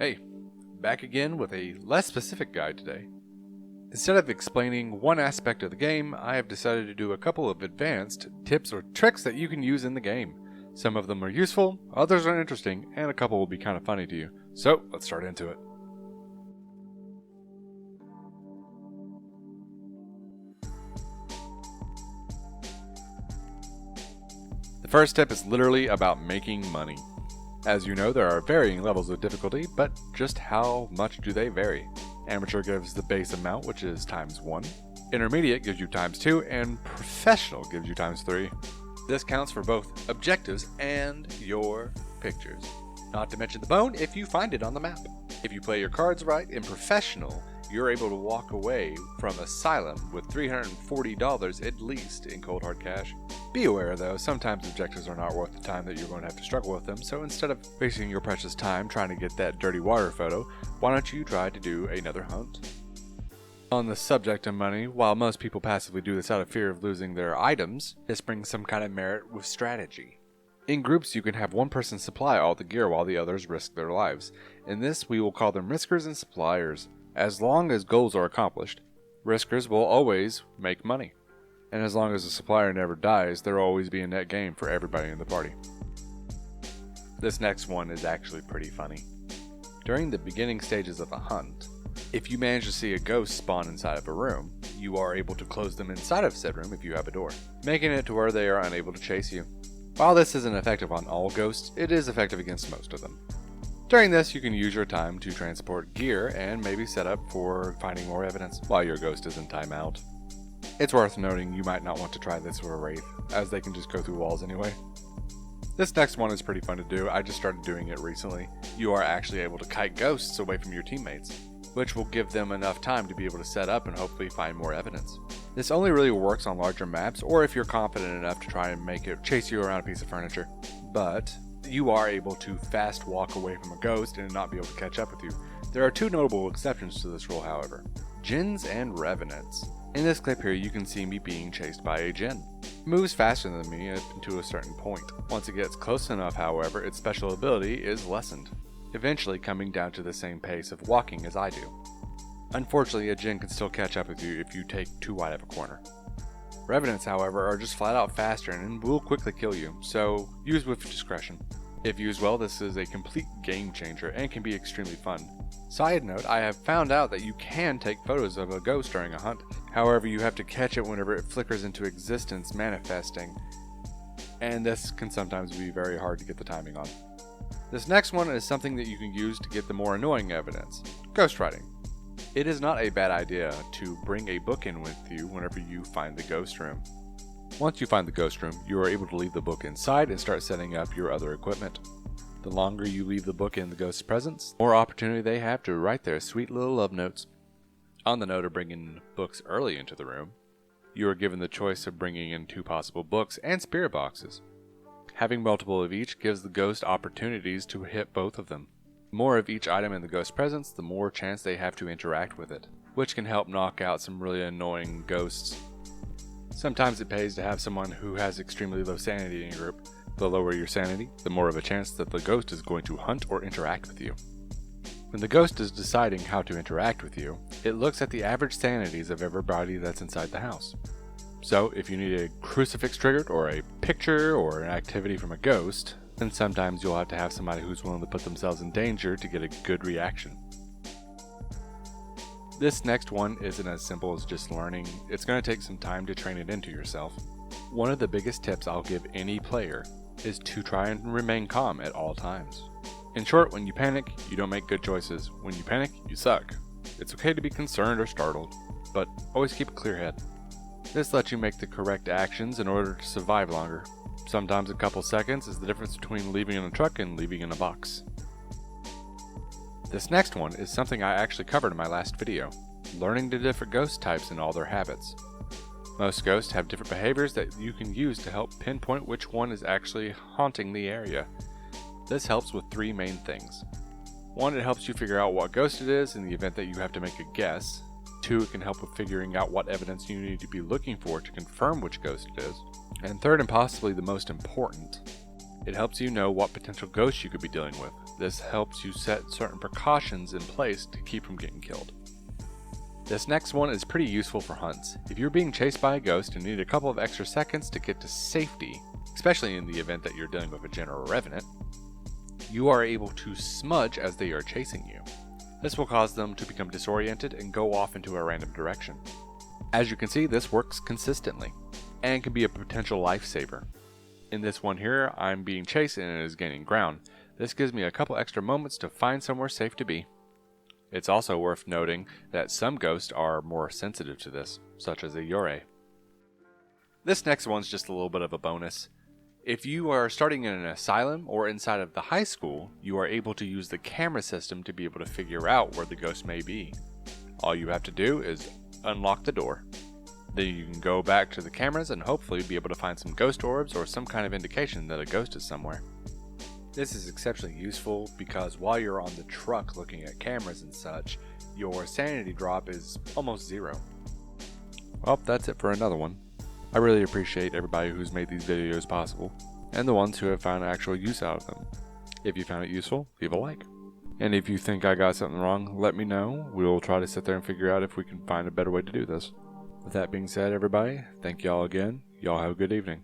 Hey, back again with a less specific guide today. Instead of explaining one aspect of the game, I have decided to do a couple of advanced tips or tricks that you can use in the game. Some of them are useful, others are interesting, and a couple will be kind of funny to you. So, let's start into it. The first tip is literally about making money. As you know, there are varying levels of difficulty, but just how much do they vary? Amateur gives the base amount, which is times 1. Intermediate gives you times 2, and Professional gives you times 3. This counts for both objectives and your pictures. Not to mention the bone if you find it on the map. If you play your cards right in Professional, you're able to walk away from Asylum with $340 at least in cold hard cash. Be aware though, sometimes objectives are not worth the time that you're going to have to struggle with them, so instead of wasting your precious time trying to get that dirty water photo, why don't you try to do another hunt? On the subject of money, while most people passively do this out of fear of losing their items, this brings some kind of merit with strategy. In groups, you can have one person supply all the gear while the others risk their lives. In this, we will call them riskers and suppliers. As long as goals are accomplished, riskers will always make money. And as long as the supplier never dies, there will always be a net gain for everybody in the party. This next one is actually pretty funny. During the beginning stages of a hunt, if you manage to see a ghost spawn inside of a room, you are able to close them inside of said room if you have a door, making it to where they are unable to chase you. While this isn't effective on all ghosts, it is effective against most of them. During this, you can use your time to transport gear and maybe set up for finding more evidence while your ghost is in timeout. It's worth noting you might not want to try this with a wraith, as they can just go through walls anyway. This next one is pretty fun to do. I just started doing it recently. You are actually able to kite ghosts away from your teammates, which will give them enough time to be able to set up and hopefully find more evidence. This only really works on larger maps or if you're confident enough to try and make it chase you around a piece of furniture. But you are able to fast walk away from a ghost and not be able to catch up with you. There are two notable exceptions to this rule, however: djinns and revenants. In this clip here, you can see me being chased by a djinn. It moves faster than me up to a certain point. Once it gets close enough, however, its special ability is lessened, eventually coming down to the same pace of walking as I do. Unfortunately, a djinn can still catch up with you if you take too wide of a corner. Revenants, however, are just flat out faster and will quickly kill you, so use with discretion. If used well, this is a complete game changer and can be extremely fun. Side note, I have found out that you can take photos of a ghost during a hunt. However, you have to catch it whenever it flickers into existence, manifesting, and this can sometimes be very hard to get the timing on. This next one is something that you can use to get the more annoying evidence: ghostwriting. It is not a bad idea to bring a book in with you whenever you find the ghost room. Once you find the ghost room, you are able to leave the book inside and start setting up your other equipment. The longer you leave the book in the ghost's presence, the more opportunity they have to write their sweet little love notes. On the note of bringing books early into the room, you are given the choice of bringing in 2 possible books and spirit boxes. Having multiple of each gives the ghost opportunities to hit both of them. The more of each item in the ghost's presence, the more chance they have to interact with it, which can help knock out some really annoying ghosts. Sometimes it pays to have someone who has extremely low sanity in your group. The lower your sanity, the more of a chance that the ghost is going to hunt or interact with you. When the ghost is deciding how to interact with you, it looks at the average sanities of everybody that's inside the house. So if you need a crucifix triggered, or a picture, or an activity from a ghost, then sometimes you'll have to have somebody who's willing to put themselves in danger to get a good reaction. This next one isn't as simple as just learning. It's going to take some time to train it into yourself. One of the biggest tips I'll give any player is to try and remain calm at all times. In short, when you panic, you don't make good choices. When you panic, you suck. It's okay to be concerned or startled, but always keep a clear head. This lets you make the correct actions in order to survive longer. Sometimes a couple seconds is the difference between leaving in a truck and leaving in a box. This next one is something I actually covered in my last video: learning the different ghost types and all their habits. Most ghosts have different behaviors that you can use to help pinpoint which one is actually haunting the area. This helps with 3 main things. 1, it helps you figure out what ghost it is in the event that you have to make a guess. 2, it can help with figuring out what evidence you need to be looking for to confirm which ghost it is. And 3rd, and possibly the most important, it helps you know what potential ghosts you could be dealing with. This helps you set certain precautions in place to keep from getting killed. This next one is pretty useful for hunts. If you're being chased by a ghost and need a couple of extra seconds to get to safety, especially in the event that you're dealing with a djinn or a revenant, you are able to smudge as they are chasing you. This will cause them to become disoriented and go off into a random direction. As you can see, this works consistently and can be a potential lifesaver. In this one here, I'm being chased and it is gaining ground. This gives me a couple extra moments to find somewhere safe to be. It's also worth noting that some ghosts are more sensitive to this, such as a yore. This next one's just a little bit of a bonus. If you are starting in an asylum or inside of the high school, you are able to use the camera system to be able to figure out where the ghost may be. All you have to do is unlock the door. Then you can go back to the cameras and hopefully be able to find some ghost orbs or some kind of indication that a ghost is somewhere. This is exceptionally useful because while you're on the truck looking at cameras and such, your sanity drop is almost zero. Well, that's it for another one. I really appreciate everybody who's made these videos possible, and the ones who have found actual use out of them. If you found it useful, leave a like. And if you think I got something wrong, let me know. We'll try to sit there and figure out if we can find a better way to do this. With that being said, everybody, thank y'all again. Y'all have a good evening.